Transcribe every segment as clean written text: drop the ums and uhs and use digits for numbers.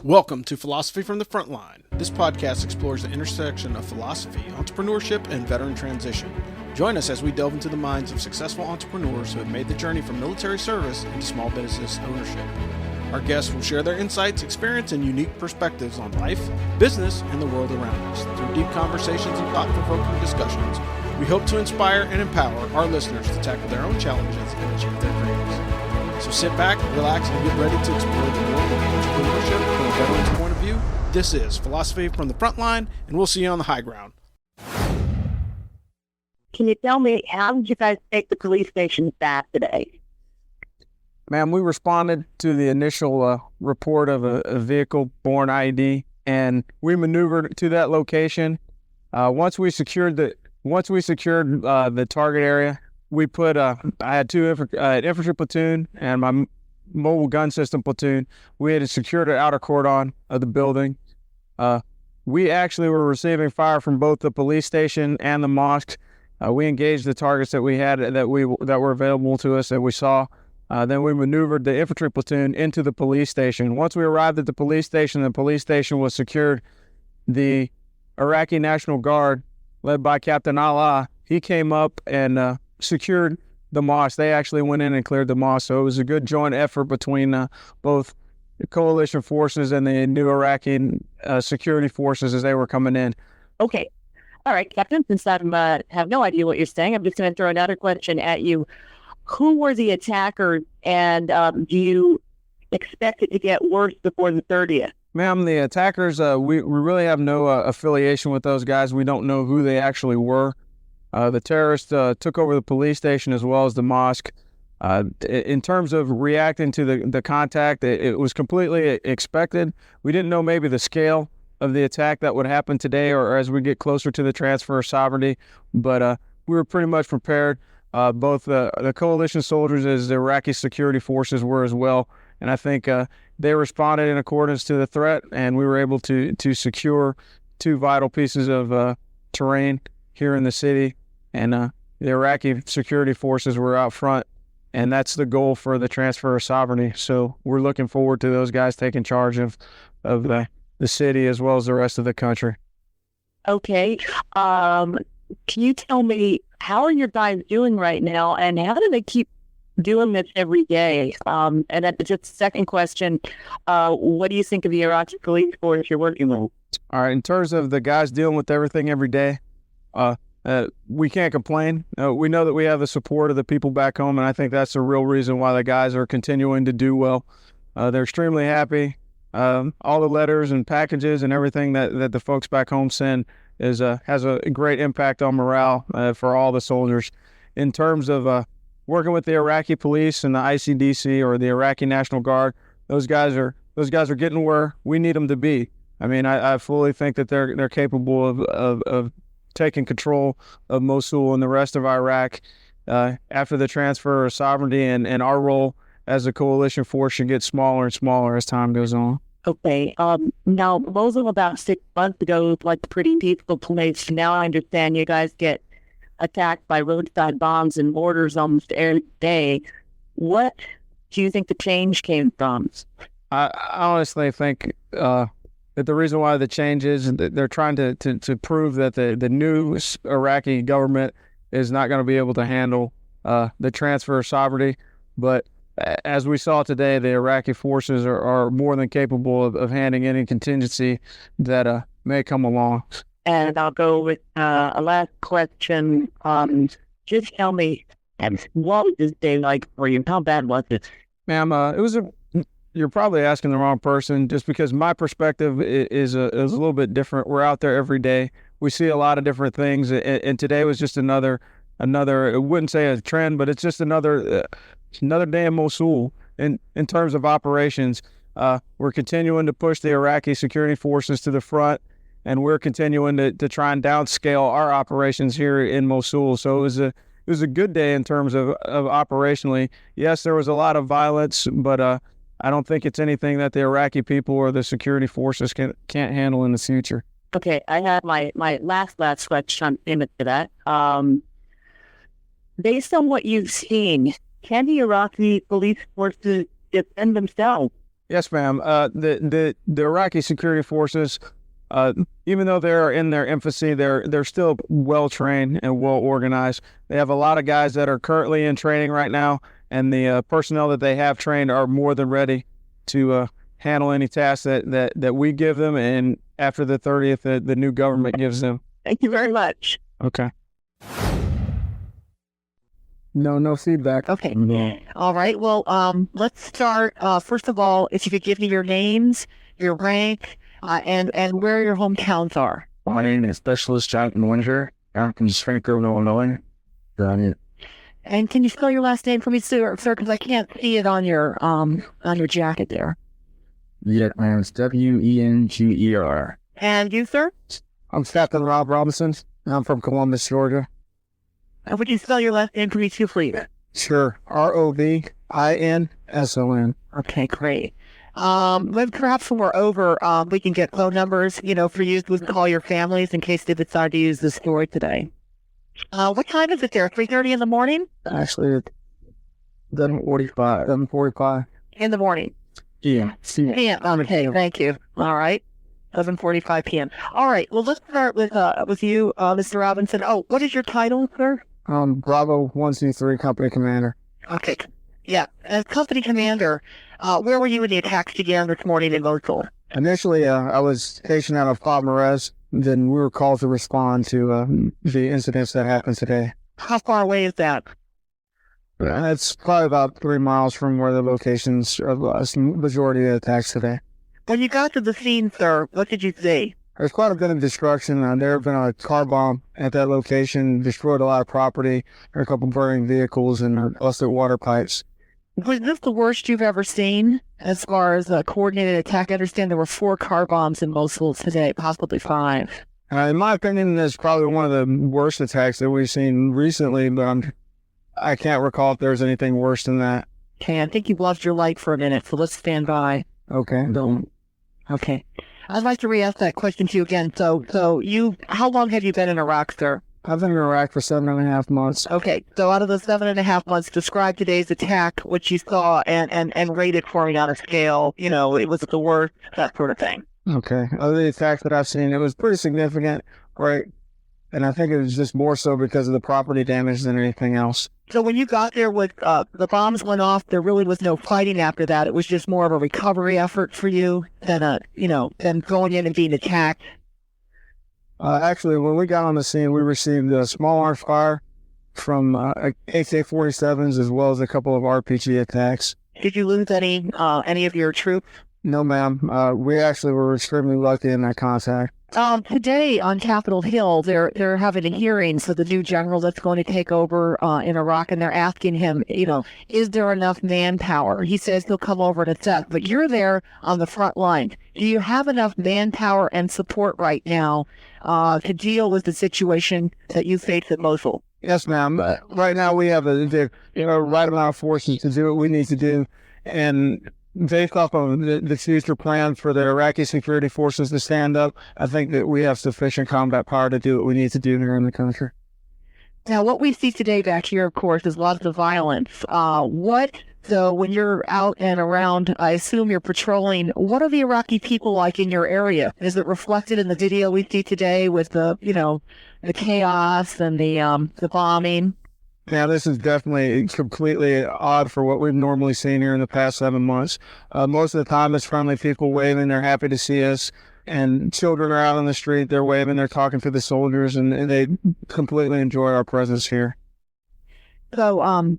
Welcome to Philosophy from the Frontline. This podcast explores the intersection of philosophy, entrepreneurship, and veteran transition. Join us as we delve into the minds of successful entrepreneurs who have made the journey from military service into small business ownership. Our guests will share their insights, experience, and unique perspectives on life, business, and the world around us. Through deep conversations and thought-provoking discussions, we hope to inspire and empower our listeners to tackle their own challenges and achieve their dreams. So sit back, relax, and get ready to explore the world of entrepreneurship from a veteran's point of view. This is Philosophy from the Frontline, and we'll see you on the high ground. Can you tell me, how did you guys take the police station back today? Ma'am, we responded to the initial report of a vehicle-borne IED, and we maneuvered to that location. Once we secured the target area, we put I had two infantry platoon and my mobile gun system platoon. We had secured an outer cordon of the building. We actually were receiving fire from both the police station and the mosque. We engaged the targets that we had that were available to us that we saw. Then we maneuvered the infantry platoon into the police station. Once we arrived at the police station was secured. The Iraqi National Guard, led by Captain Allah, he came up and secured the mosque. They actually went in and cleared the mosque. So it was a good joint effort between both the coalition forces and the new Iraqi security forces as they were coming in. Okay. All right, Captain, since I have no idea what you're saying, I'm just going to throw another question at you. Who were the attackers, and do you expect it to get worse before the 30th? Ma'am, the attackers, we really have no affiliation with those guys. We don't know who they actually were. The terrorists took over the police station as well as the mosque. In terms of reacting to the contact, it was completely expected. We didn't know maybe the scale of the attack that would happen today or as we get closer to the transfer of sovereignty, but we were pretty much prepared. Both the coalition soldiers as the Iraqi security forces were as well. And I think they responded in accordance to the threat, and we were able to secure two vital pieces of terrain here in the city. And the Iraqi security forces were out front, and that's the goal for the transfer of sovereignty. So we're looking forward to those guys taking charge of the city as well as the rest of the country. Okay. Can you tell me, how are your guys doing right now, and how do they keep doing this every day? And just second question, what do you think of the Iraqi police force you're working with? All right, in terms of the guys dealing with everything every day, we can't complain. We know that we have the support of the people back home, and I think that's the real reason why the guys are continuing to do well. They're extremely happy. All the letters and packages and everything that the folks back home send has a great impact on morale for all the soldiers. In terms of working with the Iraqi police and the ICDC or the Iraqi National Guard, those guys are getting where we need them to be. I mean, I fully think that they're capable of taking control of Mosul and the rest of Iraq after the transfer of sovereignty, and our role as a coalition force should get smaller and smaller as time goes on. Okay. Now, Mosul about 6 months ago was like a pretty peaceful place. Now I understand you guys get attacked by roadside bombs and mortars almost every day. What do you think the change came from? I honestly think that the reason why the change is that they're trying to prove that the new Iraqi government is not going to be able to handle the transfer of sovereignty. But as we saw today, the Iraqi forces are more than capable of handling any contingency that may come along. And I'll go with a last question. Just tell me, what was this day like for you? How bad was it? Ma'am, you're probably asking the wrong person, just because my perspective is a little bit different. We're out there every day. We see a lot of different things, and today was just another. I wouldn't say a trend, but it's just another day in Mosul. In terms of operations, we're continuing to push the Iraqi security forces to the front, and we're continuing to try and downscale our operations here in Mosul. So it was a good day in terms of operationally. Yes, there was a lot of violence, but I don't think it's anything that the Iraqi people or the security forces can't handle in the future. Okay, I have my last question to that. Based on what you've seen, can the Iraqi police forces defend themselves? Yes, ma'am. The Iraqi security forces, even though they're in their infancy, they're still well trained and well organized. They have a lot of guys that are currently in training right now, and the personnel that they have trained are more than ready to handle any tasks that we give them, and after the 30th, the new government gives them. Thank you very much. Okay. No feedback. Okay. All right. Well, let's start. First of all, if you could give me your names, your rank, and where your hometowns are. My name is Specialist Jonathan Winter. I'm from Springfield, Illinois. And can you spell your last name for me, sir? Because I can't see it on your jacket there. Yeah, my name is Wenger. And you, sir? I'm Captain Rob Robinson. I'm from Columbus, Georgia. And would you spell your last name for me too, please? Sure. Robinson. Okay, great. Then perhaps when we're over, we can get phone numbers, for you to call your families in case they decide to use this story today. What time is it there? 3:30 in the morning? Actually, it's 7:45. In the morning. Yeah. PM. Okay, thank you. All right. 7:45 p.m. All right. Well, let's start with you, Mr. Robinson. Oh, what is your title, sir? Bravo 123 Company Commander. Okay. Yeah. As company commander, where were you when the attacks began this morning in Mosul? Initially, I was stationed out of Palmarez. Then we were called to respond to the incidents that happened today. How far away is that? It's probably about 3 miles from where the locations of the majority of the attacks today. When you got to the scene, sir, what did you see? There's quite a bit of destruction. There have been a car bomb at that location, destroyed a lot of property. There are a couple burning vehicles and busted water pipes. Was this the worst you've ever seen as far as a coordinated attack? I understand there were 4 car bombs in Mosul today, possibly 5. In my opinion, it's probably one of the worst attacks that we've seen recently, but I can't recall if there's anything worse than that. Okay, I think you've lost your light for a minute, so let's stand by. Okay. Okay. I'd like to re-ask that question to you again. So how long have you been in Iraq, sir? I've been in Iraq for 7.5 months. Okay, so out of those 7.5 months, describe today's attack, what you saw, and rate it for me on a scale. It was the worst, that sort of thing. Okay. Of the attacks that I've seen, it was pretty significant, right? And I think it was just more so because of the property damage than anything else. So when you got there, with the bombs went off, there really was no fighting after that. It was just more of a recovery effort for you than going in and being attacked. Actually, when we got on the scene, we received a small arms fire from AK-47s as well as a couple of RPG attacks. Did you lose any of your troops? No, ma'am. We actually were extremely lucky in that contact. Today on Capitol Hill, they're having a hearing for the new general that's going to take over in Iraq, and they're asking him, is there enough manpower? He says he'll come over and assess, but you're there on the front line. Do you have enough manpower and support right now to deal with the situation that you face at Mosul? Yes, ma'am. Right now we have the right amount of forces to do what we need to do, and based off of the future plan for the Iraqi security forces to stand up, I think that we have sufficient combat power to do what we need to do here in the country. Now, what we see today back here, of course, is lots of violence. So when you're out and around, I assume you're patrolling, what are the Iraqi people like in your area? Is it reflected in the video we see today with the chaos and the bombing? Yeah, this is definitely completely odd for what we've normally seen here in the past 7 months. Most of the time it's friendly people waving, they're happy to see us, and children are out on the street, they're waving, they're talking to the soldiers, and they completely enjoy our presence here. So,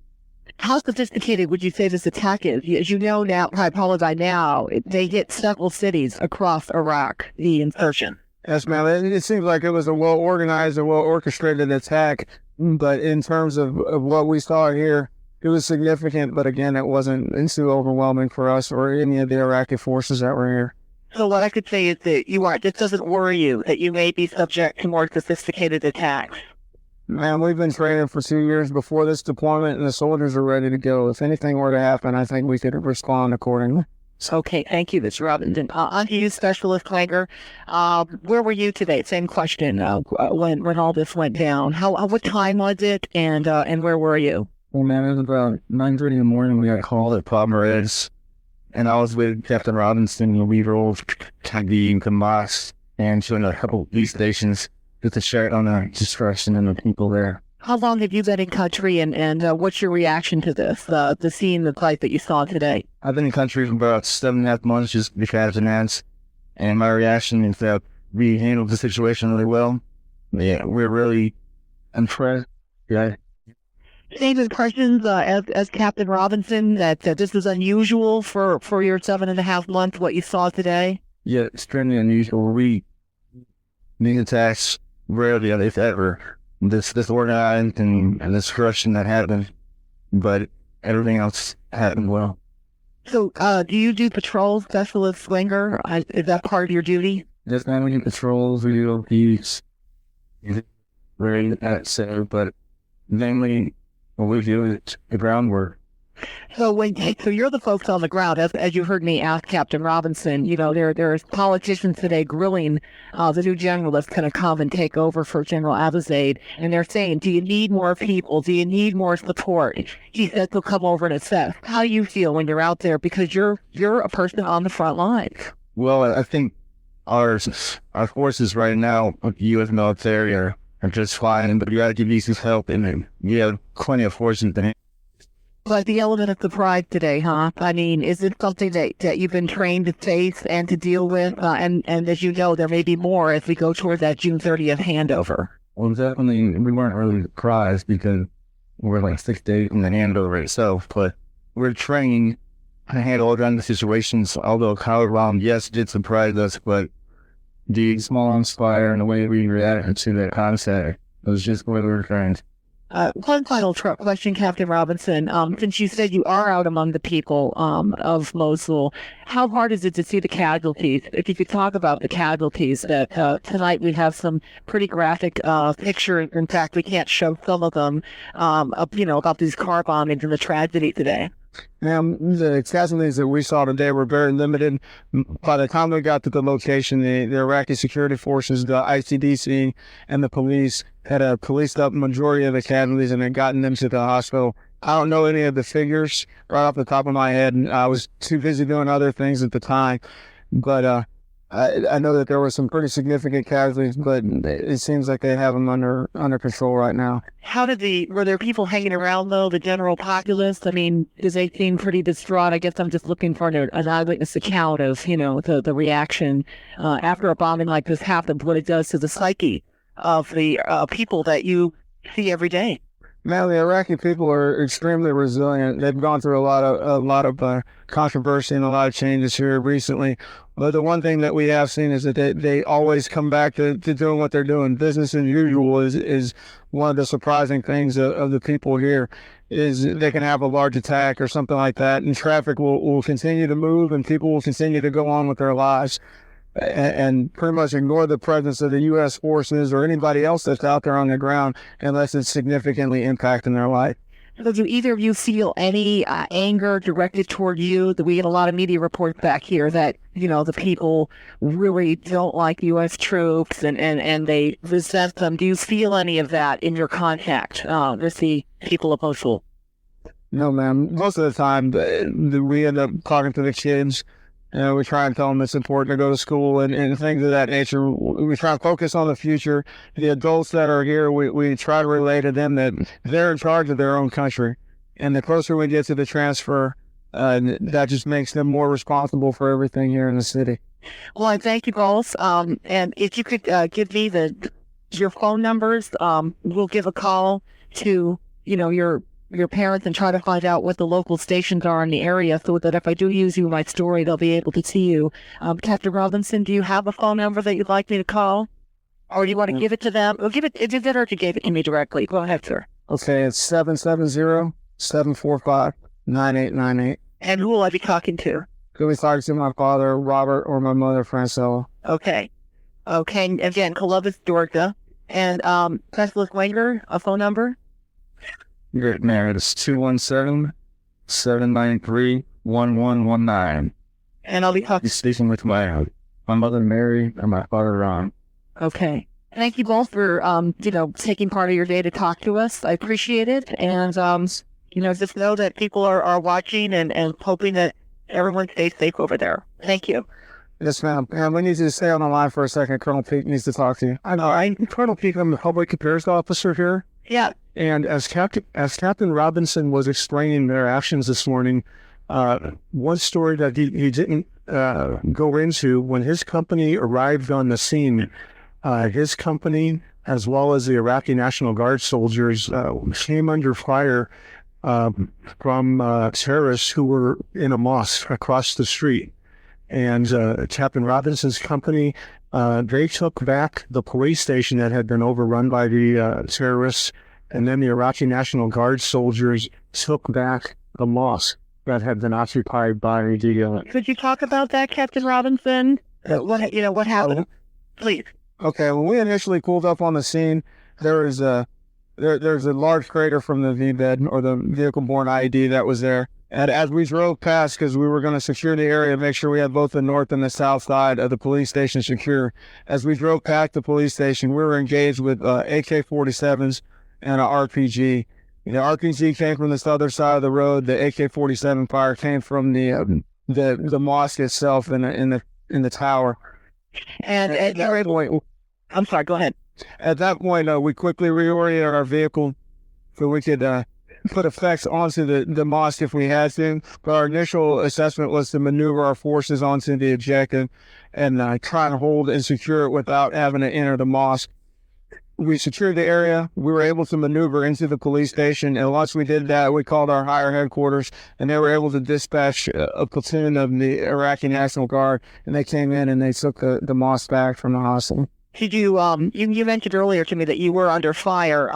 how sophisticated would you say this attack is? As you know now, probably by now, they hit several cities across Iraq, the insurgent. Yes, ma'am. It seems like it was a well-organized and well-orchestrated attack. But in terms of what we saw here, it was significant. But again, it wasn't too overwhelming for us or any of the Iraqi forces that were here. So what I could say is that this doesn't worry you, that you may be subject to more sophisticated attacks. Man, we've been training for 2 years before this deployment, and the soldiers are ready to go. If anything were to happen, I think we could respond accordingly. Okay, thank you, Mr. Robinson. On to you, Specialist Wenger. Where were you today? Same question. When all this went down, what time was it, and where were you? Well, man, it was about 9:30 in the morning. We got called at Palmarez. And I was with Captain Robinson, and we drove to the mosque and to a couple of police stations just to share on the destruction and the people there. How long have you been in country, and what's your reaction to this, the scene, the fight that you saw today? I've been in country for about 7.5 months, just because of finance, and my reaction is that we handled the situation really well. Yeah, we're really impressed. Yeah. Same impressions as Captain Robinson that this is unusual for your 7.5 months, what you saw today? Yeah, extremely unusual. We need attacks rarely, if ever. This organized and this corruption that happened, but everything else happened well. So, do you do patrols, specialist swinger? Is that part of your duty? Yes, man, we do patrols, we do OPs. Very at center, but mainly what we do is the groundwork. So you're the folks on the ground, as you heard me ask Captain Robinson, there's politicians today grilling the new general that's going to come and take over for General Abizaid, and they're saying, do you need more people? Do you need more support? He said they'll come over and assess. How do you feel when you're out there? Because you're a person on the front lines. Well, I think our forces right now, the U.S. military, are just fine, but you got to give these help, and we have plenty of forces to. But the element of surprise today, huh? I mean, is it something that you've been trained to face and to deal with? And as you know, there may be more as we go toward that June 30th handover. Well, definitely, we weren't really surprised because we're like 6 days from the handover itself, but we're trained to handle all kinds of situations, although Colorado, yes, did surprise us, but the small arms fire and the way we reacted to that concept was just where we were trained. One final question, Captain Robinson. Since you said you are out among the people of Mosul, how hard is it to see the casualties? If you could talk about the casualties, that tonight we have some pretty graphic pictures. In fact, we can't show some of them, about these car bombings and the tragedy today. The casualties that we saw today were very limited. By the time we got to the location, the Iraqi security forces, the ICDC, and the police had policed up the majority of the casualties and had gotten them to the hospital. I don't know any of the figures right off the top of my head, and I was too busy doing other things at the time. But I know that there were some pretty significant casualties, but it seems like they have them under control right now. Were there people hanging around, though, the general populace? I mean, did they seem pretty distraught? I guess I'm just looking for an eyewitness account of, the reaction after a bombing like this happens, what it does to the psyche of the people that you see every day. Man, the Iraqi people are extremely resilient. They've gone through a lot of controversy and a lot of changes here recently. But the one thing that we have seen is that they always come back to doing what they're doing. Business as usual is one of the surprising things of the people here, is they can have a large attack or something like that, and traffic will continue to move and people will continue to go on with their lives and pretty much ignore the presence of the U.S. forces or anybody else that's out there on the ground unless it's significantly impacting their life. So do either of you feel any anger directed toward you? We get a lot of media reports back here that, the people really don't like U.S. troops and they resent them. Do you feel any of that in your contact with the people of Mosul? No, ma'am. Most of the time, we end up talking to the kids. We try and tell them it's important to go to school and things of that nature. We try and focus on the future. The adults that are here, we try to relay to them that they're in charge of their own country. And the closer we get to the transfer, that just makes them more responsible for everything here in the city. Well, I thank you both. And if you could give me your phone numbers, we'll give a call to, your parents and try to find out what the local stations are in the area so that if I do use you in my story, they'll be able to see you. Captain Robinson, do you have a phone number that you'd like me to call? Or do you want to give it to them? Or give it, is it better if you gave it to me directly? Go ahead, sir. Okay, it's 770-745-9898. And who will I be talking to? Could be talking to my father, Robert, or my mother, Francella. Okay. Again, Columbus, Georgia. And Specialist Wanger, a phone number? Great, man. It's 217-793-1119. And I'll be talking. Speaking with my mother, Mary, and my father, Ron. Okay. Thank you both for, taking part of your day to talk to us. I appreciate it. And, just know that people are watching and hoping that everyone stay safe over there. Thank you. Yes, ma'am. And we need you to stay on the line for a second. Colonel Peake needs to talk to you. I know. I'm Colonel Peake. I'm the public affairs officer here. Yeah. And as Captain Robinson was explaining their actions this morning, one story that he didn't go into, when his company arrived on the scene, his company, as well as the Iraqi National Guard soldiers, came under fire from terrorists who were in a mosque across the street. And Captain Robinson's company, they took back the police station that had been overrun by the terrorists, and then the Iraqi National Guard soldiers took back the mosque that had been occupied by the... Could you talk about that, Captain Robinson? What happened? Please. Okay, when we initially pulled up on the scene, there's a large crater from the V-bed, or the vehicle-borne IED that was there. And as we drove past, because we were going to secure the area, make sure we had both the north and the south side of the police station secure. As we drove past the police station, we were engaged with AK-47s and an RPG. The RPG came from this other side of the road. The AK-47 fire came from the mosque itself in the tower. And at that point, I'm sorry. Go ahead. At that point, we quickly reoriented our vehicle so we could put effects onto the mosque if we had to. But our initial assessment was to maneuver our forces onto the objective and try and hold and secure it without having to enter the mosque. We secured the area. We were able to maneuver into the police station. And once we did that, we called our higher headquarters, and they were able to dispatch a platoon of the Iraqi National Guard. And they came in and they took the mosque back from the hostel. Did you, you mentioned earlier to me that you were under fire.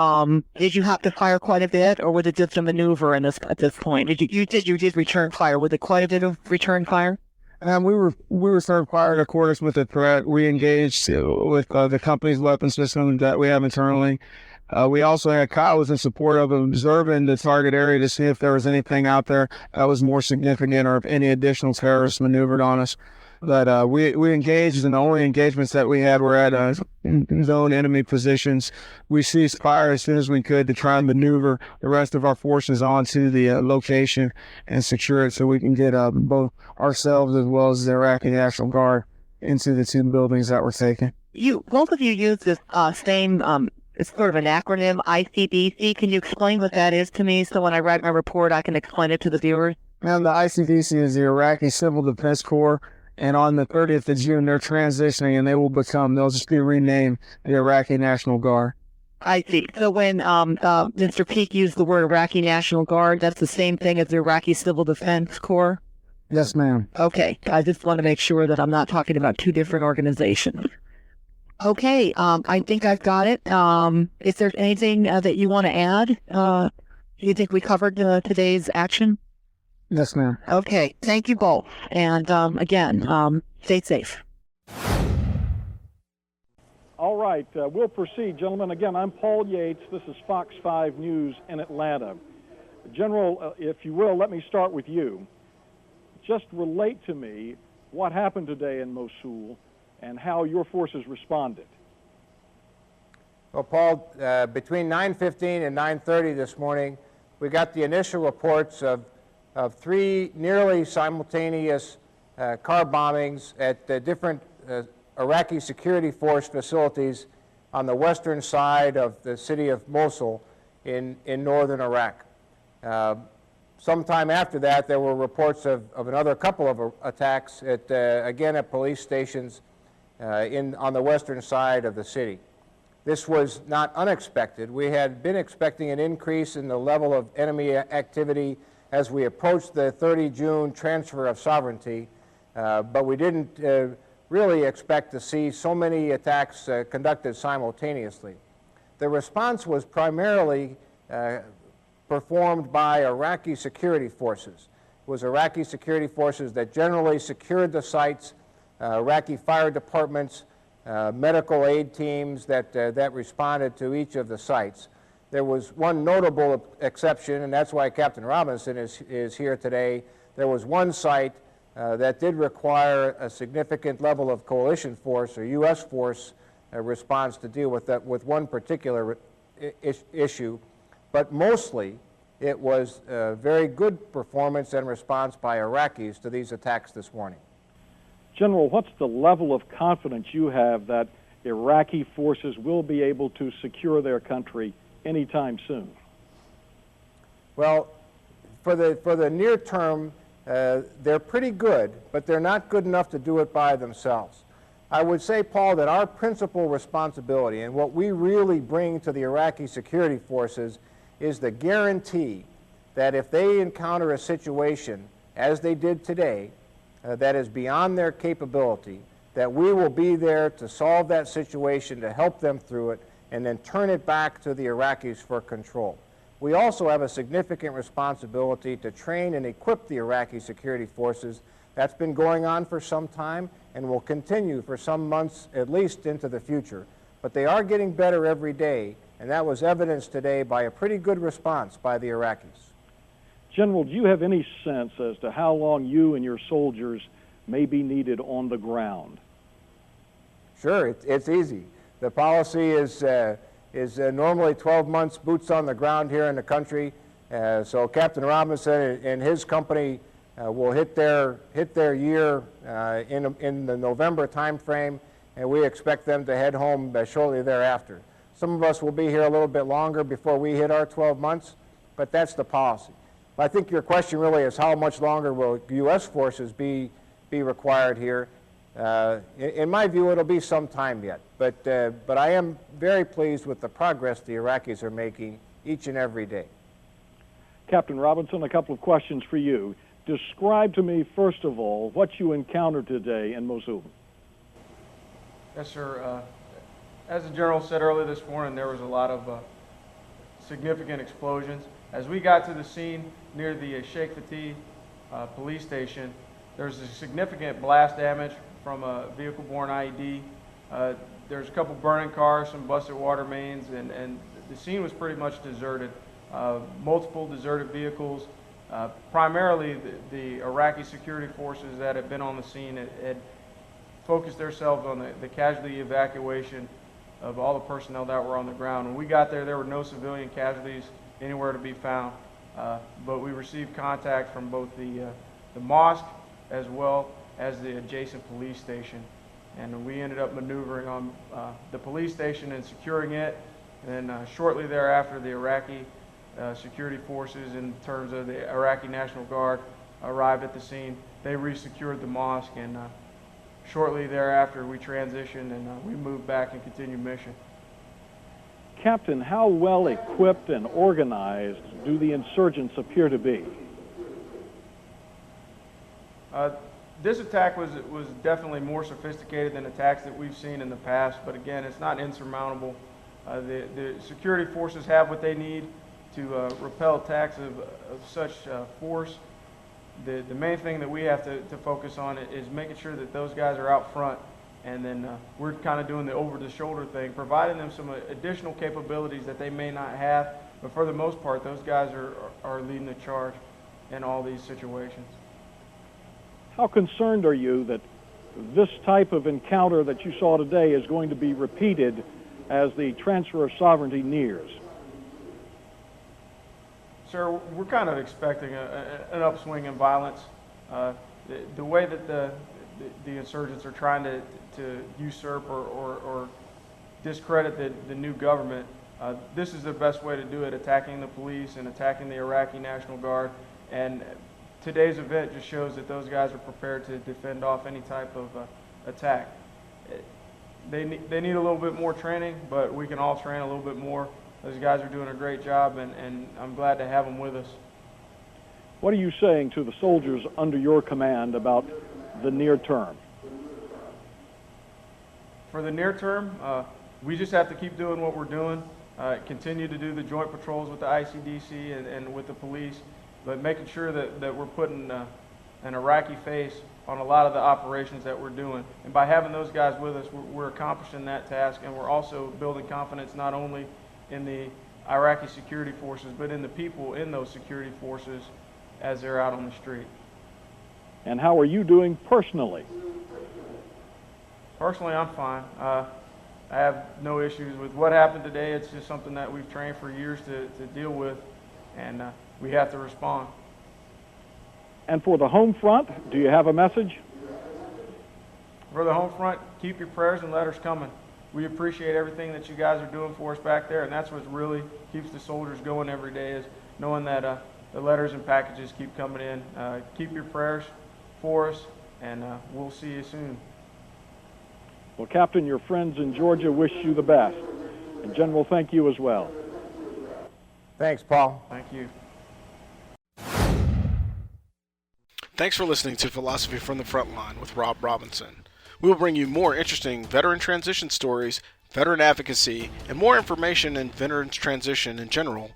Did you have to fire quite a bit, or was it just a maneuver at this point? You did return fire. Was it quite a bit of return fire? We returned fire in accordance with the threat. We engaged with the company's weapon system that we have internally. We also had cows in support of observing the target area to see if there was anything out there that was more significant or if any additional terrorists maneuvered on us. But we engaged, and the only engagements that we had were at known enemy positions. We ceased fire as soon as we could to try and maneuver the rest of our forces onto the location and secure it so we can get both ourselves as well as the Iraqi National Guard into the two buildings that were taken. Both of you use this same, it's sort of an acronym, ICDC. Can you explain what that is to me so when I write my report I can explain it to the viewers? And the ICDC is the Iraqi Civil Defense Corps. And on the 30th of June, they're transitioning, and they'll just be renamed the Iraqi National Guard. I see. So when Mr. Peake used the word Iraqi National Guard, that's the same thing as the Iraqi Civil Defense Corps? Yes, ma'am. Okay. I just want to make sure that I'm not talking about two different organizations. Okay. I think I've got it. Is there anything that you want to add? Do you think we covered today's action? Yes, ma'am. Okay. Thank you both. And again, stay safe. All right. We'll proceed, gentlemen. Again, I'm Paul Yates. This is Fox 5 News in Atlanta. General, if you will, let me start with you. Just relate to me what happened today in Mosul and how your forces responded. Well, Paul, between 9:15 and 9:30 this morning, we got the initial reports of three nearly simultaneous car bombings at different Iraqi security force facilities on the western side of the city of Mosul in northern Iraq. Sometime after that, there were reports of another couple of attacks again at police stations on the western side of the city. This was not unexpected. We had been expecting an increase in the level of enemy activity as we approached the 30 June transfer of sovereignty, but we didn't really expect to see so many attacks conducted simultaneously. The response was primarily performed by Iraqi security forces. It was Iraqi security forces that generally secured the sites, Iraqi fire departments, medical aid teams that responded to each of the sites. There was one notable exception, and that's why Captain Robinson is here today. There was one site that did require a significant level of coalition force or U.S. force response to deal with one particular issue. But mostly, it was a very good performance and response by Iraqis to these attacks this morning. General, what's the level of confidence you have that Iraqi forces will be able to secure their country anytime soon? Well, for the near term, they're pretty good, but they're not good enough to do it by themselves. I would say, Paul, that our principal responsibility and what we really bring to the Iraqi security forces is the guarantee that if they encounter a situation, as they did today, that is beyond their capability, that we will be there to solve that situation, to help them through it, and then turn it back to the Iraqis for control. We also have a significant responsibility to train and equip the Iraqi security forces. That's been going on for some time and will continue for some months, at least into the future. But they are getting better every day, and that was evidenced today by a pretty good response by the Iraqis. General, do you have any sense as to how long you and your soldiers may be needed on the ground? Sure, it's easy. The policy is normally 12 months boots on the ground here in the country. So Captain Robinson and his company will hit their year in the November time frame, and we expect them to head home shortly thereafter. Some of us will be here a little bit longer before we hit our 12 months, but that's the policy. I think your question really is how much longer will U.S. forces be required here? In my view, it'll be some time yet, but I am very pleased with the progress the Iraqis are making each and every day. Captain Robinson, a couple of questions for you. Describe to me, first of all, what you encountered today in Mosul. Yes, sir. As the General said earlier this morning, there was a lot of significant explosions. As we got to the scene near the Sheikh Fatih police station, there's a significant blast damage from a vehicle-borne IED. There's a couple burning cars, some busted water mains, and the scene was pretty much deserted. Multiple deserted vehicles. Primarily the Iraqi security forces that had been on the scene had focused themselves on the casualty evacuation of all the personnel that were on the ground. When we got there, there were no civilian casualties anywhere to be found, but we received contact from both the mosque as well as the adjacent police station, and we ended up maneuvering on the police station and securing it, and then shortly thereafter the Iraqi security forces, in terms of the Iraqi National Guard, arrived at the scene. They resecured the mosque, and shortly thereafter we transitioned and we moved back and continued mission. Captain, how well equipped and organized do the insurgents appear to be? This attack was definitely more sophisticated than attacks that we've seen in the past, but again, it's not insurmountable. The security forces have what they need to repel attacks of such force. The main thing that we have to focus on is making sure that those guys are out front, and then we're kind of doing the over-the-shoulder thing, providing them some additional capabilities that they may not have, but for the most part, those guys are leading the charge in all these situations. How concerned are you that this type of encounter that you saw today is going to be repeated as the transfer of sovereignty nears? Sir, we're kind of expecting an upswing in violence. The way that the insurgents are trying to usurp or discredit the new government, this is the best way to do it, attacking the police and attacking the Iraqi National Guard. And today's event just shows that those guys are prepared to defend off any type of attack. They need a little bit more training, but we can all train a little bit more. Those guys are doing a great job, and I'm glad to have them with us. What are you saying to the soldiers under your command about the near term? For the near term, we just have to keep doing what we're doing, continue to do the joint patrols with the ICDC and with the police, but making sure that we're putting an Iraqi face on a lot of the operations that we're doing. And by having those guys with us, we're accomplishing that task, and we're also building confidence not only in the Iraqi security forces, but in the people in those security forces as they're out on the street. And how are you doing personally? Personally, I'm fine. I have no issues with what happened today. It's just something that we've trained for years to deal with, and we have to respond. And for the home front, do you have a message? For the home front, keep your prayers and letters coming. We appreciate everything that you guys are doing for us back there, and that's what really keeps the soldiers going every day, is knowing that the letters and packages keep coming in. Keep your prayers for us, and we'll see you soon. Well, Captain, your friends in Georgia wish you the best. And General, thank you as well. Thanks, Paul. Thank you. Thanks for listening to Philosophy from the Frontline with Rob Robinson. We will bring you more interesting veteran transition stories, veteran advocacy, and more information in veterans transition in general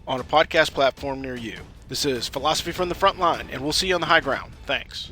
on a podcast platform near you. This is Philosophy from the Frontline, and we'll see you on the high ground. Thanks.